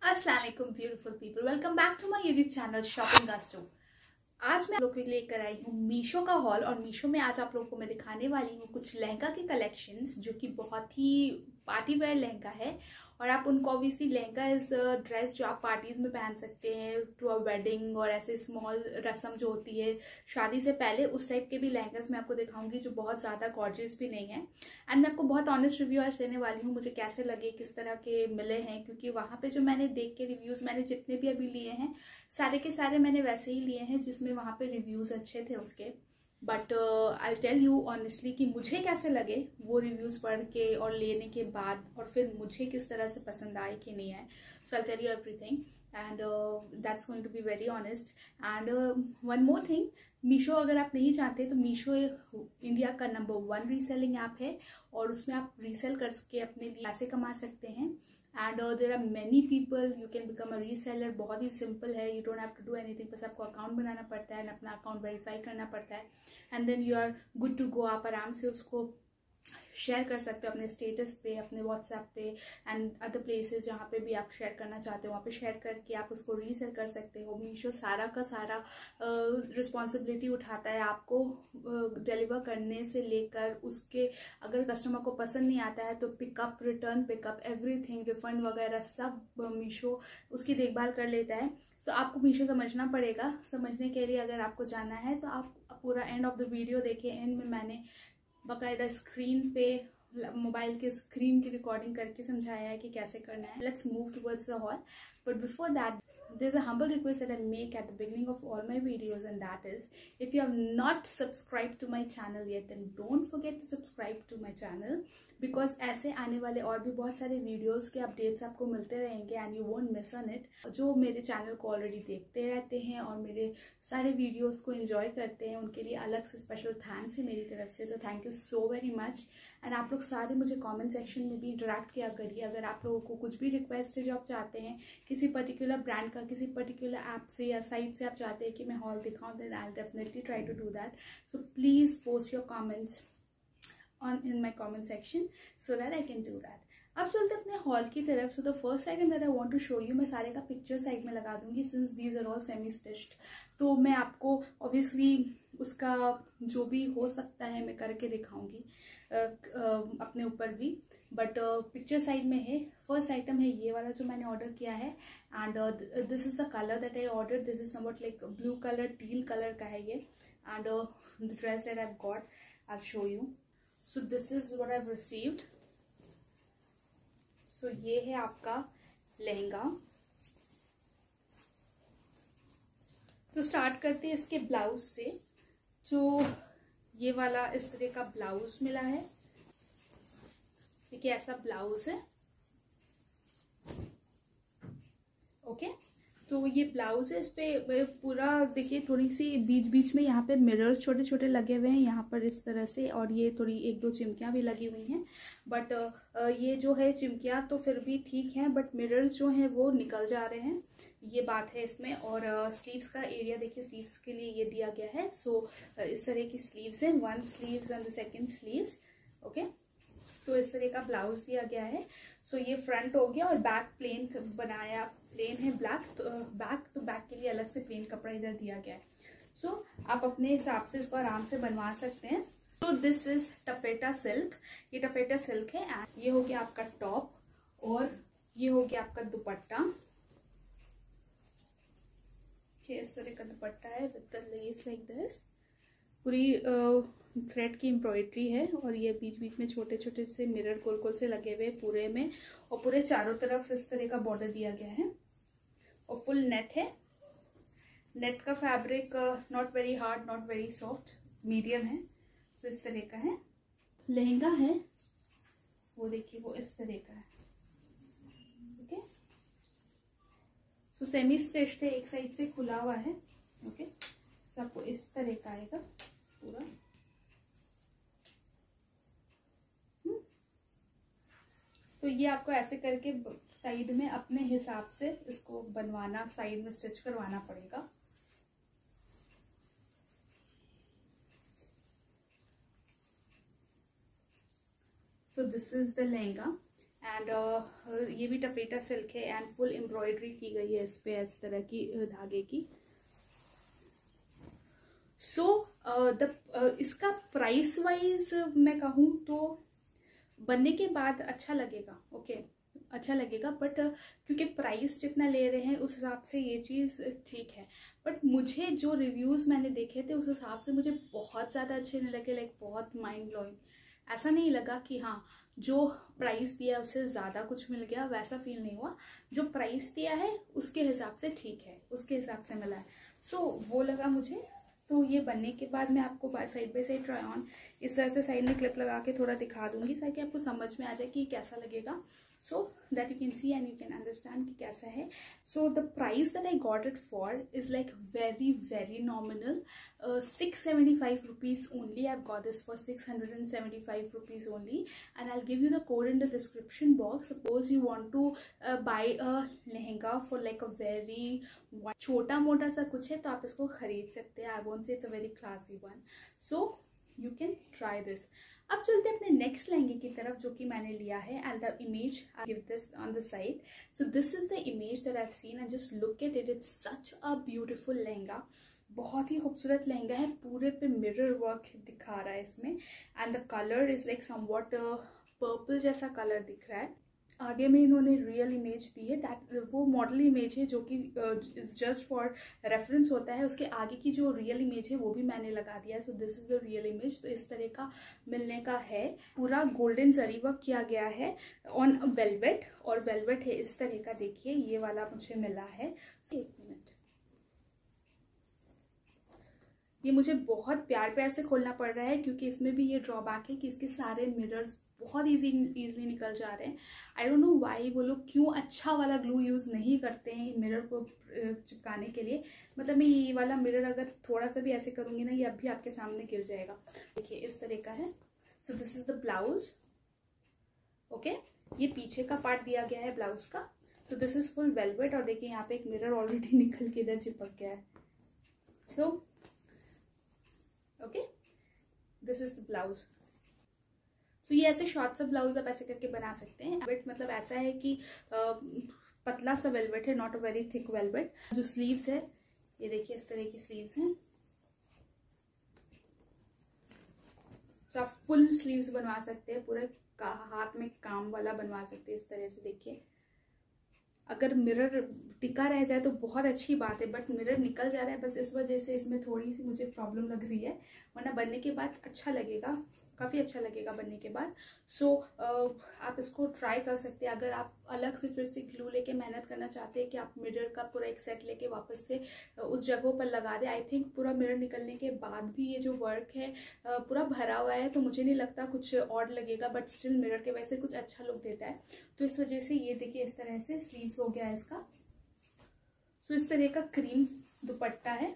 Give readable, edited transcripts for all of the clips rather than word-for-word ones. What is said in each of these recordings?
अस्सलाम वालेकुम beautiful people, welcome back to my YouTube channel shopping गास्टो। आज मैं आप लोग के लिए लेकर आई हूँ मीशो का हॉल। और मीशो में आज आप लोगों को मैं दिखाने वाली हूँ कुछ लहंगा के कलेक्शंस जो कि बहुत ही पार्टी वेयर लहंगा है। और आप उनको ऑब्वियसली लहंगा इज ड्रेस जो आप पार्टीज में पहन सकते हैं टू अ वेडिंग और ऐसे स्मॉल रस्म जो होती है शादी से पहले, उस टाइप के भी लहंगास मैं आपको दिखाऊंगी जो बहुत ज़्यादा गॉर्जियस भी नहीं है। एंड मैं आपको बहुत ऑनेस्ट रिव्यू आज देने वाली हूँ मुझे कैसे लगे, किस तरह के मिले हैं, क्योंकि वहाँ पे जो मैंने देख के रिव्यूज़ मैंने जितने भी अभी लिए हैं सारे के सारे मैंने वैसे ही लिए हैं जिसमें वहाँ पे रिव्यूज़ अच्छे थे उसके। But I tell you honestly कि मुझे कैसे लगे वो रिव्यूज़ पढ़ के और लेने के बाद, और फिर मुझे किस तरह से पसंद आए कि नहीं आए। So I tell you everything and that's going to be very honest. And one more thing, Meesho अगर आप नहीं जानते तो मीशो इंडिया का नंबर 1 रीसेलिंग ऐप है और उसमें आप रीसेल करके अपने लिए पैसे कमा सकते हैं। And there are many people you can become a reseller. बहुत ही सिंपल है, you don't have to do anything, बस आपको अकाउंट बनाना पड़ता है, अपना अकाउंट वेरीफाई करना पड़ता है and then you are good to go. आप आराम से उसको शेयर कर सकते हो अपने स्टेटस पे, अपने व्हाट्सएप पे एंड अदर प्लेसेस जहाँ पे भी आप शेयर करना चाहते हो वहाँ पे शेयर करके आप उसको रीसेल कर सकते हो। मीशो सारा का सारा रिस्पॉन्सिबिलिटी उठाता है आपको डिलीवर करने से लेकर उसके, अगर कस्टमर को पसंद नहीं आता है तो pickup, return pickup, everything, refund वगैरह सब मीशो उसकी देखभाल कर लेता है। तो आपको मीशो समझना पड़ेगा। समझने के लिए अगर आपको जाना है तो आप पूरा एंड ऑफ द वीडियो देखिए। एंड में मैंने बाकायदा स्क्रीन पे मोबाइल के स्क्रीन की रिकॉर्डिंग करके समझाया है कि कैसे करना है। Let's move towards the hall, but before that there's a humble request that I make at the beginning of all my videos, and that is if you have not subscribed to my channel yet then don't forget to subscribe to my channel, because ऐसे आने वाले और भी बहुत सारे videos के updates आपको मिलते रहेंगे and you won't miss on it. जो मेरे चैनल को ऑलरेडी देखते रहते हैं और मेरे सारे वीडियोस को एंजॉय करते हैं उनके लिए अलग से स्पेशल थैंक्स है मेरी तरफ से। तो thank you so very much. And आप लोग सारे मुझे कमेंट सेक्शन में भी इंटरेक्ट किया करिए। अगर आप लोगों को कुछ भी रिक्वेस्ट है जो आप चाहते हैं किसी पर्टिकुलर ब्रांड का, किसी पर्टिकुलर ऐप से या साइट से आप चाहते हैं कि मैं हॉल दिखाऊं, then I will definitely try to do that. So please post your comments in my comment section so that I can do that. अब चलते अपने हॉल की तरफ। So the first item that I want to show you, मैं सारे का picture side में लगा दूंगी since these are all semi stitched. तो मैं आपको ऑब्वियसली उसका जो भी हो सकता है मैं करके दिखाऊंगी अपने ऊपर भी, बट पिक्चर साइड में है। फर्स्ट आइटम है ये वाला जो मैंने ऑर्डर किया है and this is the colour that I order. This is somewhat like blue colour, teal colour का है ये। And the dress that I got I show you. So this is what I've received. So ये है आपका लहंगा। तो start करते हैं इसके ब्लाउज से। जो ये वाला इस तरह का ब्लाउज मिला है, देखिए ऐसा ब्लाउज है। ओके, तो ये ब्लाउज है, इस पे पूरा देखिए थोड़ी सी बीच बीच में यहाँ पे मिरर्स छोटे छोटे लगे हुए हैं यहाँ पर इस तरह से, और ये थोड़ी 1-2 चिमकियाँ भी लगी हुई हैं। बट ये जो है चिमकियाँ तो फिर भी ठीक हैं, बट मिरर्स जो हैं वो निकल जा रहे हैं, ये बात है इसमें। और स्लीव्स का एरिया देखिए, स्लीव्स के लिए ये दिया गया है। सो इस तरह की स्लीव्स है, 1 sleeves and the 2nd sleeves. Okay, तो इस तरह का ब्लाउज दिया गया है। सो ये फ्रंट हो गया और बैक प्लेन बनाया, प्लेन है ब्लैक, तो बैक के लिए अलग से प्लेन कपड़ा इधर दिया गया है। सो आप अपने हिसाब से इसको आराम से बनवा सकते हैं। तो दिस इज टफेटा सिल्क, ये टफेटा सिल्क है। एंड ये हो गया आपका टॉप और ये हो गया आपका दुपट्टा। इस तरह का दुपट्टा है with the less like this. पूरी थ्रेड की एम्ब्रॉयडरी है और ये बीच बीच में छोटे छोटे से मिरर गोल गोल से लगे हुए पूरे में, और पूरे चारों तरफ इस तरह का बॉर्डर दिया गया है और फुल नेट है। नेट का fabric not very hard, not very soft, medium है। तो इस तरह का है। लहंगा है वो देखिए, वो इस तरह का है। ओके, सो सेमी स्टिच्ड है, एक साइड से खुला हुआ है। ओके, सो आपको इस तरह का आएगा पूरा। तो ये आपको ऐसे करके साइड में अपने हिसाब से इसको बनवाना, साइड में स्टिच करवाना पड़ेगा। सो this is the lehenga. And ये भी टपेटा सिल्क है एंड फुल एम्ब्रॉयडरी की गई है इस पे इस तरह की धागे की। सो इसका प्राइस वाइज मैं कहूँ तो बनने के बाद अच्छा लगेगा, ओके अच्छा लगेगा, बट क्योंकि प्राइस जितना ले रहे हैं उस हिसाब से ये चीज़ ठीक है। बट मुझे जो रिव्यूज़ मैंने देखे थे उस हिसाब से मुझे बहुत ज़्यादा अच्छे नहीं लगे, लाइक बहुत माइंड ब्लोइंग। ऐसा नहीं लगा कि हाँ जो प्राइस दिया उससे ज़्यादा कुछ मिल गया, वैसा फील नहीं हुआ। जो प्राइस दिया है उसके हिसाब से ठीक है, उसके हिसाब से मिला है। सो वो लगा मुझे। तो ये बनने के बाद मैं आपको side by side try on इस तरह से साइड में क्लिप लगा के थोड़ा दिखा दूंगी ताकि आपको समझ में आ जाए कि कैसा लगेगा, so that you can see and you can understand कि कैसा है। So the price that I got it for is like very nominal, 675 rupees only. I've got this for 675 rupees only, and I'll give you the code in the description box. Suppose you want to buy a lehenga for like a very छोटा मोटा सा कुछ है तो आप इसको खरीद सकते हैं। I won't say it's a very classy one, so you can try this. अब चलते हैं अपने नेक्स्ट लहंगे की तरफ जो कि मैंने लिया है, and the image I give this on the side. So this is the image that I have seen and just look at it, it's such a beautiful lehenga. बहुत ही खूबसूरत लहंगा है, पूरे पे मिरर वर्क दिखा रहा है इसमें, and the colour is like somewhat purple जैसा कलर दिख रहा है। आगे में इन्होंने रियल इमेज दी है, दैट वो मॉडल इमेज है जो कि जस्ट फॉर रेफरेंस होता है। उसके आगे की जो रियल इमेज है वो भी मैंने लगा दिया है। So this is the real image. तो इस तरह का मिलने का है, पूरा गोल्डन जरी वर्क किया गया है ऑन वेलवेट, और वेलवेट है इस तरह का। देखिए ये वाला मुझे मिला है। एक मिनट, ये मुझे बहुत प्यार से खोलना पड़ रहा है क्योंकि इसमें भी ये ड्रॉबैक है कि इसके सारे मिरर्स बहुत इजीली निकल जा रहे हैं। आई डोंट नो वाई वो लोग क्यों अच्छा वाला ग्लू यूज़ नहीं करते हैं मिरर को चिपकाने के लिए। मतलब मैं ये वाला मिरर अगर थोड़ा सा भी ऐसे करूँगी ना, ये अब भी आपके सामने गिर जाएगा। देखिए इस तरह का है। So this is the blouse, okay. ये पीछे का पार्ट दिया गया है ब्लाउज का। सो दिस इज फुल वेलवेट, और देखिए यहाँ पे एक मिरर ऑलरेडी निकल के इधर चिपक गया है। So okay, this is the blouse. तो ये ऐसे शॉर्ट सा ब्लाउज आप ऐसे करके बना सकते हैं। वेलवेट मतलब ऐसा है कि पतला सा वेलवेट है, not a very thick velvet. जो स्लीव्स है ये देखिए इस तरह की स्लीव्स हैं। तो आप फुल स्लीव्स बनवा सकते हैं, पूरे हाथ में काम वाला बनवा सकते हैं इस तरह से। देखिए अगर मिरर टिका रह जाए तो बहुत अच्छी बात है, बट मिरर निकल जा रहा है, बस इस वजह से इसमें थोड़ी सी मुझे प्रॉब्लम लग रही है। वरना बनने के बाद अच्छा लगेगा, काफ़ी अच्छा लगेगा बनने के बाद। सो आप इसको ट्राई कर सकते हैं। अगर आप अलग से फिर से ग्लू लेके मेहनत करना चाहते हैं कि आप मिरर का पूरा एक सेट लेके वापस से उस जगहों पर लगा दें, आई थिंक पूरा मिरर निकलने के बाद भी ये जो वर्क है पूरा भरा हुआ है, तो मुझे नहीं लगता कुछ ऑड लगेगा, बट स्टिल मिरर के वजह से कुछ अच्छा लुक देता है। तो इस वजह से ये देखिए इस तरह से स्लीव्स हो गया है इसका। सो इस तरह का क्रीम दुपट्टा है,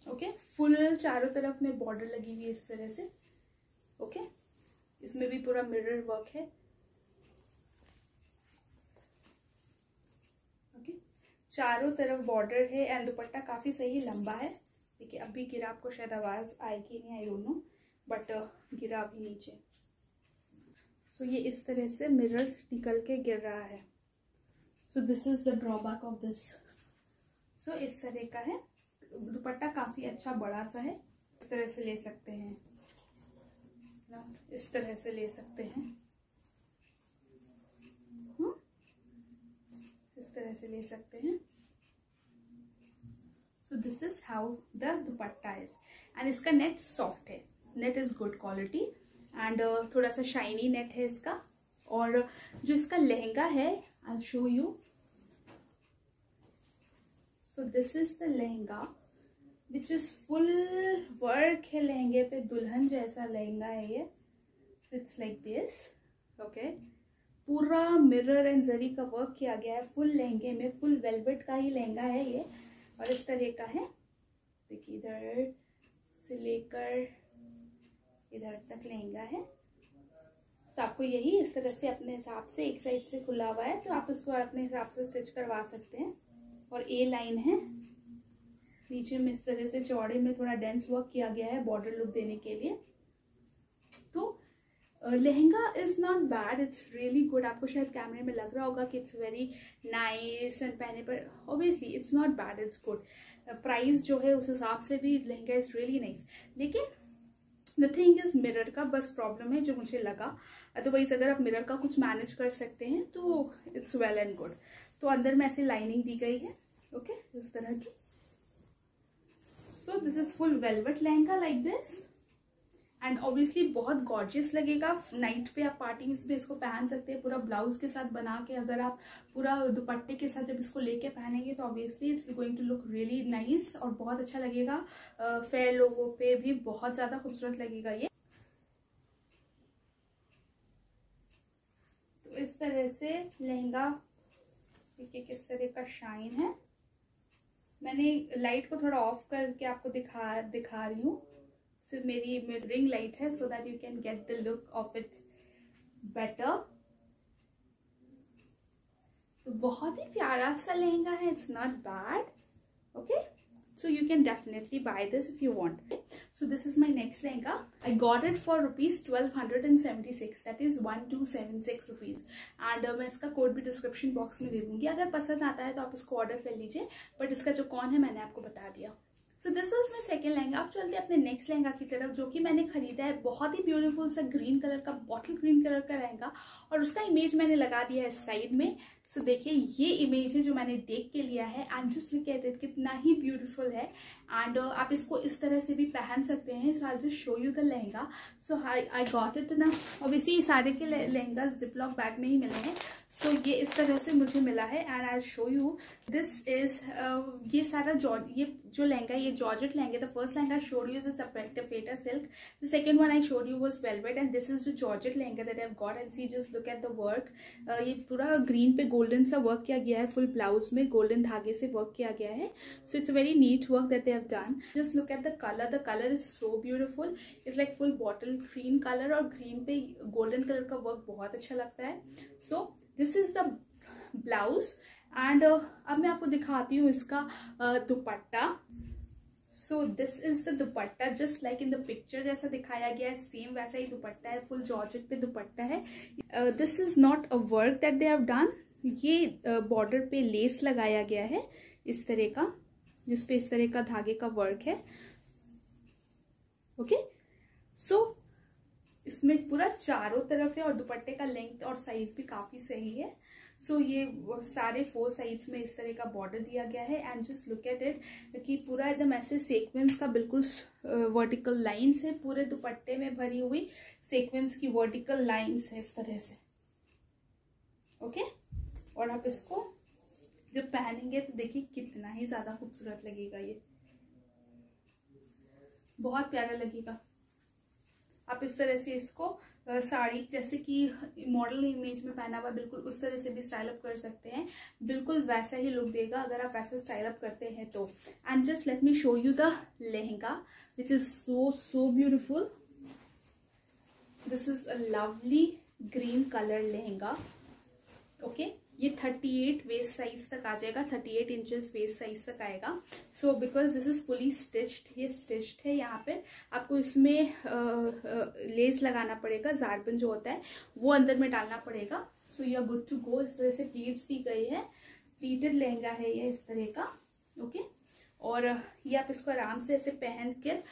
ओके। फुल चारों तरफ में बॉर्डर लगी हुई है इस तरह से, ओके। इसमें भी पूरा मिरर वर्क है, ओके। चारों तरफ बॉर्डर है एंड दुपट्टा काफी सही लंबा है। देखिए अभी गिरा, आपको शायद आवाज आएगी नहीं, आई डोंट नो, बट गिरा अभी नीचे। सो ये इस तरह से मिरर निकल के गिर रहा है। So this is the drawback of this. So इस तरह का है, दुपट्टा काफी अच्छा बड़ा सा है। इस तरह से ले सकते हैं, इस तरह से ले सकते हैं, इस तरह से ले सकते हैं। सो this is how the dupatta is, and इसका नेट सॉफ्ट है, net is good quality and थोड़ा सा शाइनी नेट है इसका। और जो इसका लहंगा है I will show you. So this is the lehenga which is full work है लहंगे पे, दुल्हन जैसा लहंगा है ये। It's like this, okay. पूरा मिरर एंड जरी का वर्क किया गया है फुल लहंगे में, फुल वेलवेट का ही लहंगा है ये, और इस तरह का है। देखिए इधर से लेकर इधर तक लहंगा है। तो आपको यही इस तरह से अपने हिसाब से, एक साइड से खुला हुआ है तो आप इसको अपने हिसाब से स्टिच करवा सकते हैं। और ए लाइन है, नीचे में इस तरह से चौड़े में थोड़ा डेंस वर्क किया गया है बॉर्डर लुक देने के लिए। तो lehenga is not bad, it's really good. आपको शायद कैमरे में लग रहा होगा कि इट्स वेरी नाइस एंड पहने पर obviously it's not bad, it's good. Price जो है उस हिसाब से भी लहंगा इज रियली नाइस। लेकिन द थिंग इज मिरर का बस प्रॉब्लम है जो मुझे लगा। अदरवाइज अगर आप मिरर का कुछ मैनेज कर सकते हैं तो इट्स वेल एंड गुड। तो अंदर में ऐसी लाइनिंग दी गई है, ओके, इस तरह की। सो this is full velvet lehenga like this and obviously बहुत गॉर्जियस लगेगा। नाइट पे आप पार्टी में इसको पहन सकते हैं पूरा ब्लाउज के साथ बना के। अगर आप पूरा दुपट्टे के साथ जब इसको लेके पहनेंगे तो obviously it's going to look really nice और बहुत अच्छा लगेगा। फेयर लोगों पे भी बहुत ज्यादा खूबसूरत लगेगा ये। तो इस तरह से लहंगा देखिए किस तरह का शाइन है। मैंने लाइट को थोड़ा ऑफ करके आपको दिखा रही हूँ। सिर्फ मेरी रिंग लाइट है सो that you can get the look of it better. तो बहुत ही प्यारा सा लहंगा है, it's not bad, okay. So you can definitely buy this if you want. So this is my next lehenga. I got it for rupees 1276. That is 1276 rupees. And मैं इसका code भी description box में दे दूंगी। अगर पसंद आता है तो आप इसको ऑर्डर कर लीजिए, बट इसका जो कौन है मैंने आपको बता दिया। सो this is my second lehenga. अब चलते हैं अपने नेक्स्ट लहंगा की तरफ, जो कि मैंने खरीदा है। बहुत ही ब्यूटीफुल सा ग्रीन कलर का, बॉटल ग्रीन कलर का लहंगा, और उसका इमेज मैंने लगा दिया है साइड में। सो देखिए ये इमेज है जो मैंने देख के लिया है and just look at it, कितना ही ब्यूटीफुल है। एंड आप इसको इस तरह से भी पहन सकते हैं। So I just show you the lehenga. So I got it ना, ऑब्वियसली सारे के लहंगा जिपलॉक बैग में ही मिले हैं। सो ये इस तरह से मुझे मिला है and I show you this is ये सारा ये जो लहंगा, ये georgette lehenga. The first lehenga I showed you is taffeta silk, the second one I showed you was velvet and this is the georgette lehenga that I have got. And see just look at the work. ये पूरा green पे golden सा work किया गया है, full blouse में golden धागे से वर्क किया गया है। So it's a very neat work that they have done. Just look at the colour is so beautiful. It's like full bottle green colour और ग्रीन पे गोल्डन कलर का work बहुत अच्छा लगता है। So this is the blouse and अब मैं आपको दिखाती हूँ इसका दुपट्टा। सो this is the dupatta, just like in the picture जैसा दिखाया गया है सेम वैसा ही दुपट्टा है। फुल जॉर्जेट पे दुपट्टा है। This is not a work that they have done. ये बॉर्डर पे लेस लगाया गया है इस तरह का, जिसपे इस तरह का धागे का वर्क है, ओके। सो इसमें पूरा चारों तरफ है और दुपट्टे का लेंथ और साइज भी काफी सही है। सो ये सारे 4 साइड्स में इस तरह का बॉर्डर दिया गया है and just look at it कि पूरा एकदम ऐसे सीक्वेंस का बिल्कुल वर्टिकल लाइंस है। पूरे दुपट्टे में भरी हुई सीक्वेंस की वर्टिकल लाइंस है इस तरह से, ओके। और आप इसको जब पहनेंगे तो देखिए कितना ही ज्यादा खूबसूरत लगेगा। ये बहुत प्यारा लगेगा। आप इस तरह से इसको साड़ी जैसे कि मॉडल इमेज में पहना हुआ बिल्कुल उस तरह से भी स्टाइल अप कर सकते हैं। बिल्कुल वैसा ही लुक देगा अगर आप वैसे स्टाइल अप करते हैं तो। And just let me show you the lehenga which is so beautiful. This is a lovely green colour lehenga, okay. ये 38 वेस्ट साइज तक आ जाएगा, 38 इंचेस वेस्ट साइज तक आएगा। So because this is fully stitched, ये stitched है। यहाँ पे आपको इसमें लेस लगाना पड़ेगा, जारबन जो होता है वो अंदर में डालना पड़ेगा। So you are good to go. इस तरह से प्लीट्स दी गई है, प्लीटेड लहंगा है ये इस तरह का, ओके। और ये आप इसको आराम से ऐसे पहन कर,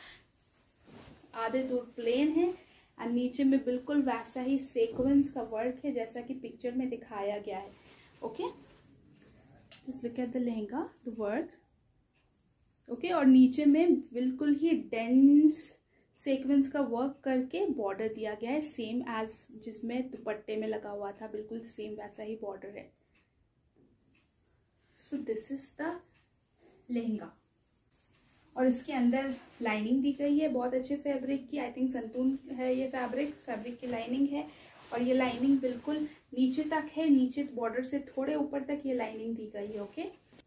आधे दूर प्लेन है और नीचे में बिल्कुल वैसा ही सीक्वेंस का वर्क है जैसा कि पिक्चर में दिखाया गया है, okay. Just look at the lehenga, the work, okay. और नीचे में बिल्कुल ही डेंस सीक्वेंस का वर्क करके बॉर्डर दिया गया है, सेम एज जिसमें दुपट्टे में लगा हुआ था, बिल्कुल सेम वैसा ही बॉर्डर है। So this is the lehenga. और इसके अंदर लाइनिंग दी गई है बहुत अच्छे फैब्रिक की, आई थिंक संतून है ये फैब्रिक की लाइनिंग है। और ये लाइनिंग बिल्कुल नीचे तक है, नीचे बॉर्डर से थोड़े ऊपर तक ये लाइनिंग दी गई है, ओके।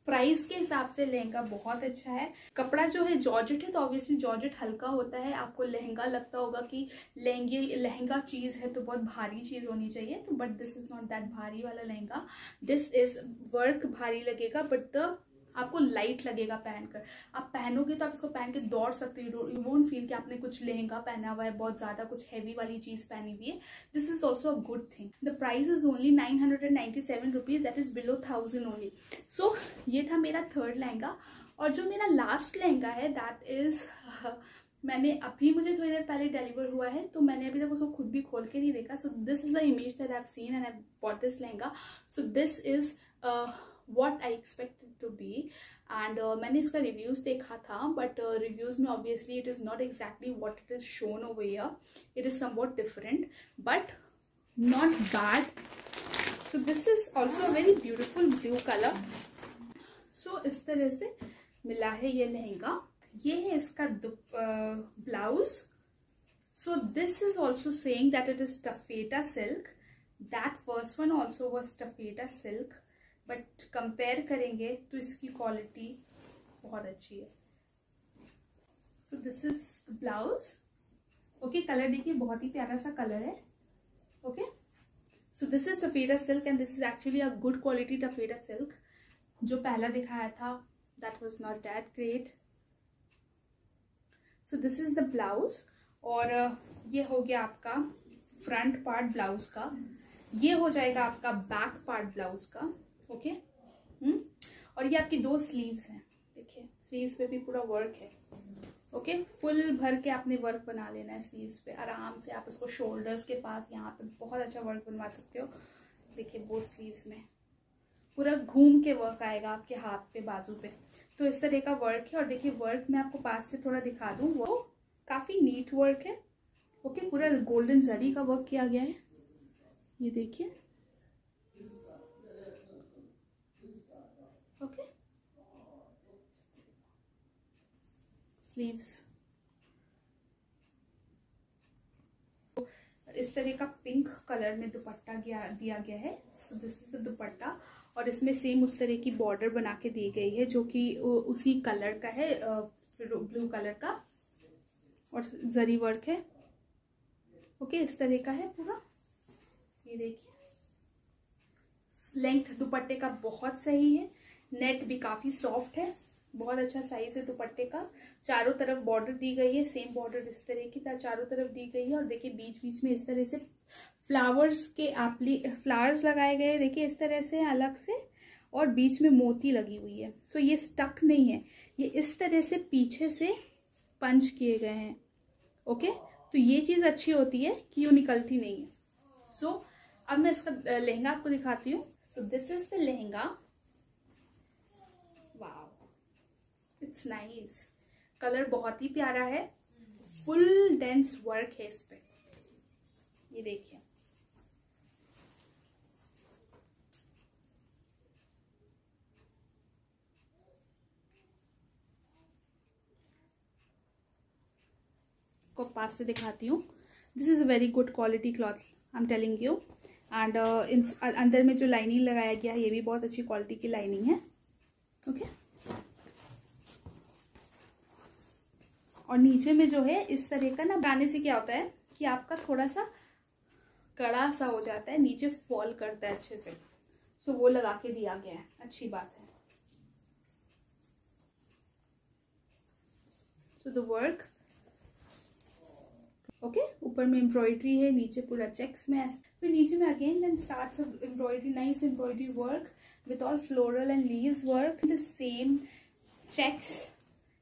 प्राइस के हिसाब से लहंगा बहुत अच्छा है। कपड़ा जो है जॉर्जेट है तो ऑब्वियसली जॉर्जेट हल्का होता है। आपको लहंगा लगता होगा कि लहंगा चीज है तो बहुत भारी चीज होनी चाहिए, तो but this is not that भारी वाला लहंगा। दिस इज वर्क भारी लगेगा बट द आपको लाइट लगेगा पहनकर। आप पहनोगे तो आप इसको पहन के दौड़ सकते हो, यू वोंट फील कि आपने कुछ लहंगा पहना हुआ है, बहुत ज्यादा कुछ हैवी वाली चीज पहनी हुई है। This is also a good thing. The price is only 997 rupees, that is below 1000 only. So ये था मेरा थर्ड लहंगा। और जो मेरा लास्ट लहंगा है दैट इज मैंने अभी, मुझे थोड़ी देर पहले डिलीवर हुआ है, तो मैंने अभी तक उसको खुद भी खोल के नहीं देखा। So this is the image that I have seen and I bought this lehenga. So this is what I expected to be. And मैंने इसका रिव्यूज देखा था, बट रिव्यूज में obviously it is not exactly what it is shown over here, it is somewhat different but not bad. So this is also a very beautiful blue colour. सो इस तरह से मिला है ये लहंगा। ये है इसका blouse. So this is also saying that it is taffeta silk. That first one also was taffeta silk, but compare करेंगे तो इसकी क्वालिटी बहुत अच्छी है। So this is blouse. Okay, colour देखिए बहुत ही प्यारा सा कलर है। Okay, so this is taffeta silk and this is actually a good quality taffeta silk. जो पहला दिखाया था that was not that great. So this is the blouse. और ये हो गया आपका फ्रंट पार्ट ब्लाउज का। ये हो जाएगा आपका बैक पार्ट ब्लाउज का। ओके, और ये आपकी दो स्लीव्स हैं। देखिए स्लीव्स पे भी पूरा वर्क है। ओके, फुल भर के आपने वर्क बना लेना है स्लीव्स पे। आराम से आप इसको शोल्डर्स के पास यहाँ पे बहुत अच्छा वर्क बनवा सकते हो। देखिए बोथ स्लीव्स में पूरा घूम के वर्क आएगा आपके हाथ पे, बाजू पे। तो इस तरह का वर्क है। और देखिए वर्क मैं आपको पास से थोड़ा दिखा दूं, वो काफी नीट वर्क है। ओके, पूरा गोल्डन जरी का वर्क किया गया है। ये देखिए। ओके, स्लीव्स इस तरह का पिंक कलर में दुपट्टा दिया गया है। सो दिस इज द दुपट्टा। और इसमें सेम उस तरह की बॉर्डर बना के दी गई है जो कि उसी कलर का है, ब्लू कलर का, और जरी वर्क है। ओके, इस तरह का है पूरा। ये देखिए लेंथ दुपट्टे का बहुत सही है, नेट भी काफी सॉफ्ट है, बहुत अच्छा साइज है दुपट्टे का। चारों तरफ बॉर्डर दी गई है, सेम बॉर्डर इस तरह की चारों तरफ दी गई है। और देखिए बीच बीच में इस तरह से फ्लावर्स लगाए गए, देखिए इस तरह से अलग से, और बीच में मोती लगी हुई है। सो ये स्टक नहीं है, ये इस तरह से पीछे से पंच किए गए हैं। ओके, तो ये चीज अच्छी होती है कि ये निकलती नहीं है। सो अब मैं इसका लहंगा आपको दिखाती हूँ। सो this is the lehenga. Wow, it's nice. Colour बहुत ही प्यारा है, फुल डेंस वर्क है इस पे। ये देखिए को पास से दिखाती हूँ। This is a very good quality cloth, I am telling you. And अंदर में जो लाइनिंग लगाया गया है ये भी बहुत अच्छी क्वालिटी की लाइनिंग है। ओके, और नीचे में जो है इस तरह का ना, गाने से क्या होता है कि आपका थोड़ा सा कड़ा सा हो जाता है, नीचे फॉल करता है अच्छे से। सो वो लगा के दिया गया है, अच्छी बात है। सो द वर्क, ओके, ऊपर में एम्ब्रॉयडरी है, नीचे पूरा चेक्स में है। फिर नीचे में again then starts embroidery, nice embroidery work with all floral and leaves work. The same checks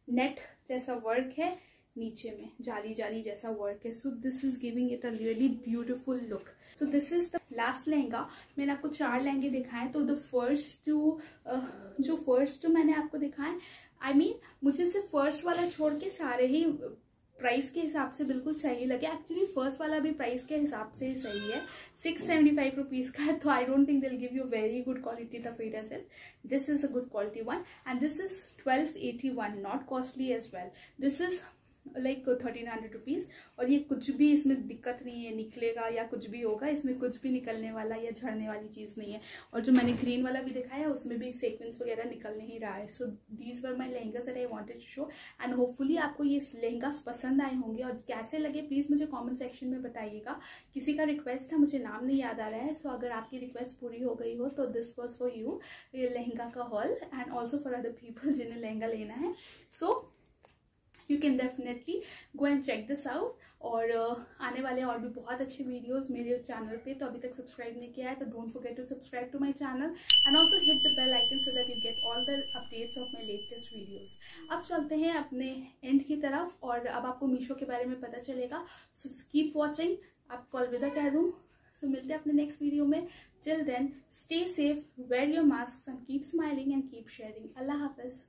net जैसा वर्क है, नीचे में जाली जाली जैसा वर्क है। So this is giving it a really beautiful look. So this is the last lehenga. मैंने आपको 4 लहंगे दिखाए, तो द फर्स्ट जो फर्स्ट मैंने आपको दिखाए, आई मीन मुझे सिर्फ फर्स्ट वाला छोड़ के सारे ही प्राइस के हिसाब से बिल्कुल सही लगे। एक्चुअली फर्स्ट वाला भी प्राइस के हिसाब से ही सही है, 675 रुपीज का है। तो I don't think it'll give you very good quality taffeta silk. This is a good quality one and this is 1281, not costly as well. This is like 1300 rupees. और ये कुछ भी इसमें दिक्कत नहीं है निकलेगा या कुछ भी होगा, इसमें कुछ भी निकलने वाला या झड़ने वाली चीज़ नहीं है। और जो मैंने ग्रीन वाला भी दिखाया उसमें भी सीक्वेंस वगैरह निकल नहीं रहा है। So these were my lehengas that I wanted to show and hopefully आपको ये लहंगास पसंद आए होंगे और कैसे लगे प्लीज़ मुझे कॉमेंट सेक्शन में बताइएगा। किसी का रिक्वेस्ट था, मुझे नाम नहीं याद आ रहा है, सो अगर आपकी रिक्वेस्ट पूरी हो गई हो तो दिस वॉज फॉर यू, ये लहंगा का haul and also for other people जिन्हें लहंगा लेना है। So you can definitely go and check this out. और आने वाले और भी बहुत अच्छे वीडियोस मेरे चैनल पे, तो अभी तक सब्सक्राइब नहीं किया है तो don't forget to subscribe to my channel and also hit the bell icon so that you get all the updates of my latest videos. अब चलते हैं अपने एंड की तरफ और अब आपको मीशो के बारे में पता चलेगा। सो कीप वॉचिंग, आपको अलविदा कह दूँ। सो मिलते हैं अपने नेक्स्ट वीडियो में। Till then stay safe, wear your mask and keep smiling and keep sharing. अल्लाह हाफिज।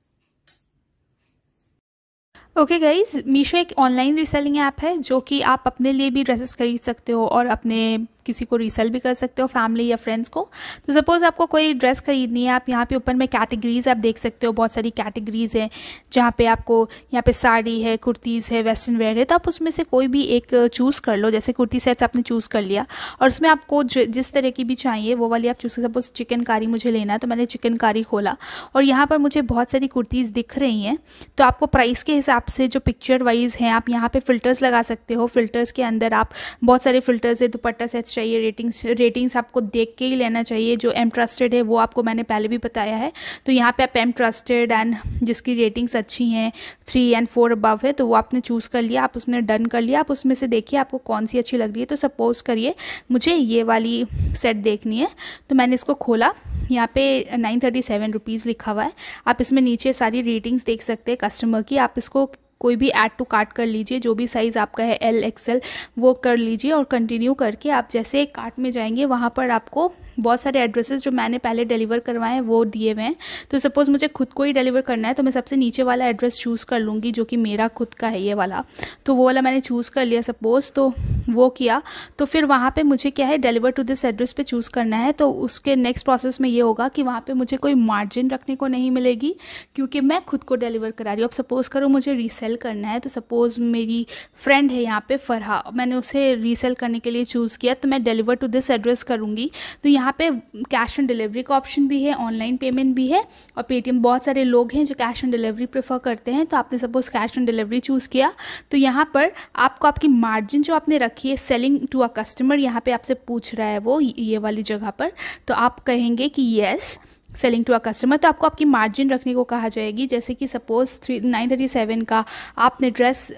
ओके गाइज, मीशो एक ऑनलाइन रीसेलिंग ऐप है जो कि आप अपने लिए भी ड्रेसेस खरीद सकते हो और अपने किसी को रीसेल भी कर सकते हो, फैमिली या फ्रेंड्स को। तो सपोज़ आपको कोई ड्रेस खरीदनी है, आप यहाँ पे ऊपर में कैटेगरीज आप देख सकते हो, बहुत सारी कैटेगरीज हैं जहाँ पे आपको यहाँ पे साड़ी है, कुर्तीज़ है, वेस्टर्न वेयर है, तो आप उसमें से कोई भी एक चूज़ कर लो। जैसे कुर्ती सेट्स आपने चूज़ कर लिया और उसमें आपको जिस तरह की भी चाहिए वो वाली आप चूज़ कर। सपोज चिकनकारी मुझे लेना है तो मैंने चिकनकारी खोला और यहाँ पर मुझे बहुत सारी कुर्तीज़ दिख रही हैं। तो आपको प्राइस के हिसाब से जो पिक्चर वाइज हैं आप यहाँ पे फ़िल्टर्स लगा सकते हो। फ़िल्टर्स के अंदर आप बहुत सारे फ़िल्टर्स है, दुपट्टा सेट्स चाहिए, रेटिंग्स आपको देख के ही लेना चाहिए। जो एम ट्रस्टेड है वो आपको मैंने पहले भी बताया है, तो यहाँ पे आप एम ट्रस्टेड एंड जिसकी रेटिंग्स अच्छी हैं 3 और 4 अबव है तो वो आपने चूज़ कर लिया, आप उसने डन कर लिया। आप उसमें से देखिए आपको कौन सी अच्छी लग रही है। तो सपोज़ करिए मुझे ये वाली सेट देखनी है तो मैंने इसको खोला, यहाँ पे 937 रुपीज़ लिखा हुआ है। आप इसमें नीचे सारी रेटिंग्स देख सकते हैं कस्टमर की। आप इसको कोई भी ऐड टू कार्ट कर लीजिए, जो भी साइज़ आपका है एल एक्सएल वो कर लीजिए और कंटिन्यू करके आप जैसे कार्ट में जाएंगे वहाँ पर आपको बहुत सारे एड्रेसेस जो मैंने पहले डिलीवर करवाए हैं वो दिए हुए हैं। तो सपोज़ मुझे खुद को ही डिलीवर करना है तो मैं सबसे नीचे वाला एड्रेस चूज़ कर लूँगी जो कि मेरा खुद का है, ये वाला। तो वो वाला मैंने चूज़ कर लिया सपोज़, तो वो किया तो फिर वहाँ पे मुझे क्या है डिलीवर टू दिस एड्रेस पे चूज़ करना है। तो उसके नेक्स्ट प्रोसेस में ये होगा कि वहाँ पे मुझे कोई मार्जिन रखने को नहीं मिलेगी क्योंकि मैं खुद को डिलीवर करा रही हूँ। अब सपोज़ करो मुझे रीसेल करना है, तो सपोज़ मेरी फ्रेंड है यहाँ पे फरहा, मैंने उसे रीसेल करने के लिए चूज़ किया तो मैं डिलीवर टू दिस एड्रेस करूँगी। तो यहाँ पे कैश ऑन डिलीवरी का ऑप्शन भी है, ऑनलाइन पेमेंट भी है और पेटीएम। बहुत सारे लोग हैं जो कैश ऑन डिलीवरी प्रेफर करते हैं, तो आपने suppose cash on delivery choose किया तो यहाँ पर आपको आपकी मार्जिन जो आपने रखी है सेलिंग टू अ कस्टमर, यहाँ पे आपसे पूछ रहा है वो ये वाली जगह पर, तो आप कहेंगे कि yes selling to a customer. तो आपको आपकी मार्जिन रखने को कहा जाएगी। जैसे कि सपोज़ 937 का आपने ड्रेस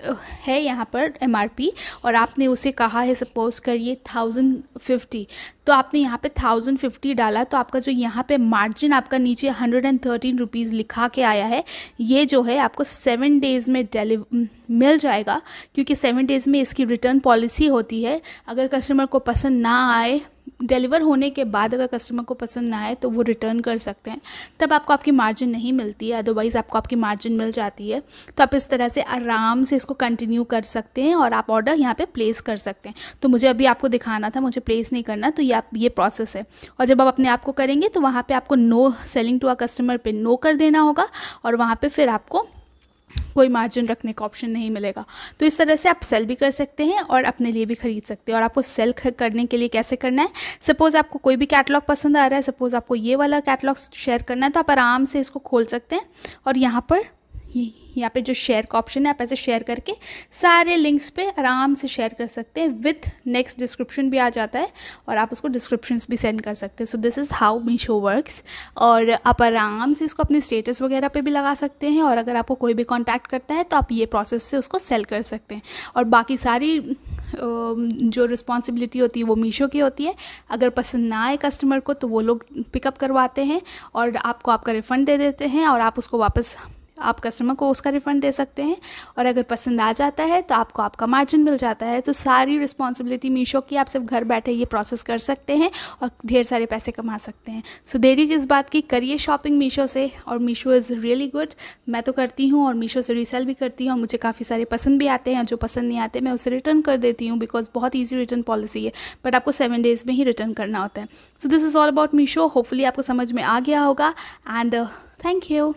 है यहाँ पर MRP और आपने उसे कहा है सपोज़ करिए 1050, तो आपने यहाँ पे 1050 डाला तो आपका जो यहाँ पे मार्जिन आपका नीचे 113 रुपीज़ लिखा के आया है, ये जो है आपको 7 डेज़ में मिल जाएगा क्योंकि 7 डेज़ में इसकी रिटर्न पॉलिसी होती है। अगर कस्टमर को पसंद ना आए, डिलीवर होने के बाद अगर कस्टमर को पसंद ना आए तो वो रिटर्न कर सकते हैं, तब आपको आपकी मार्जिन नहीं मिलती है, अदरवाइज़ आपको आपकी मार्जिन मिल जाती है। तो आप इस तरह से आराम से इसको कंटिन्यू कर सकते हैं और आप ऑर्डर यहाँ पे प्लेस कर सकते हैं। तो मुझे अभी आपको दिखाना था, मुझे प्लेस नहीं करना, तो ये प्रोसेस है। और जब आप अपने आप को करेंगे तो वहाँ पर आपको no selling to a customer पर नो कर देना होगा और वहाँ पर फिर आपको कोई मार्जिन रखने का ऑप्शन नहीं मिलेगा। तो इस तरह से आप सेल भी कर सकते हैं और अपने लिए भी खरीद सकते हैं। और आपको सेल करने के लिए कैसे करना है, सपोज़ आपको कोई भी कैटलॉग पसंद आ रहा है, सपोज़ आपको ये वाला कैटलॉग शेयर करना है, तो आप आराम से इसको खोल सकते हैं और यहाँ पर यहाँ पे जो शेयर का ऑप्शन है आप ऐसे शेयर करके सारे लिंक्स पे आराम से शेयर कर सकते हैं। विथ नेक्स्ट डिस्क्रिप्शन भी आ जाता है और आप उसको डिस्क्रिप्शंस भी सेंड कर सकते हैं। So this is how Meesho works. और आप आराम से इसको अपने स्टेटस वगैरह पे भी लगा सकते हैं और अगर आपको कोई भी कॉन्टैक्ट करता है तो आप ये प्रोसेस से उसको सेल कर सकते हैं। और बाकी सारी जो रिस्पॉन्सिबिलिटी होती है वो मीशो की होती है। अगर पसंद ना आए कस्टमर को तो वो लोग पिकअप करवाते हैं और आपको आपका रिफ़ंड दे देते हैं और आप उसको वापस आप कस्टमर को उसका रिफ़ंड दे सकते हैं। और अगर पसंद आ जाता है तो आपको आपका मार्जिन मिल जाता है। तो सारी रिस्पॉन्सिबिलिटी मीशो की, आप सिर्फ घर बैठे ये प्रोसेस कर सकते हैं और ढेर सारे पैसे कमा सकते हैं। सो देरी किस बात की, करिए शॉपिंग मीशो से। और मीशो इज़ रियली गुड, मैं तो करती हूँ और मीशो से रीसेल भी करती हूँ और मुझे काफ़ी सारे पसंद भी आते हैं। जो पसंद नहीं आते मैं उसे रिटर्न कर देती हूँ बिकॉज बहुत ईजी रिटर्न पॉलिसी है, बट आपको 7 डेज़ में ही रिटर्न करना होता है। So this is all about Meesho. Hopefully आपको समझ में आ गया होगा एंड थैंक यू।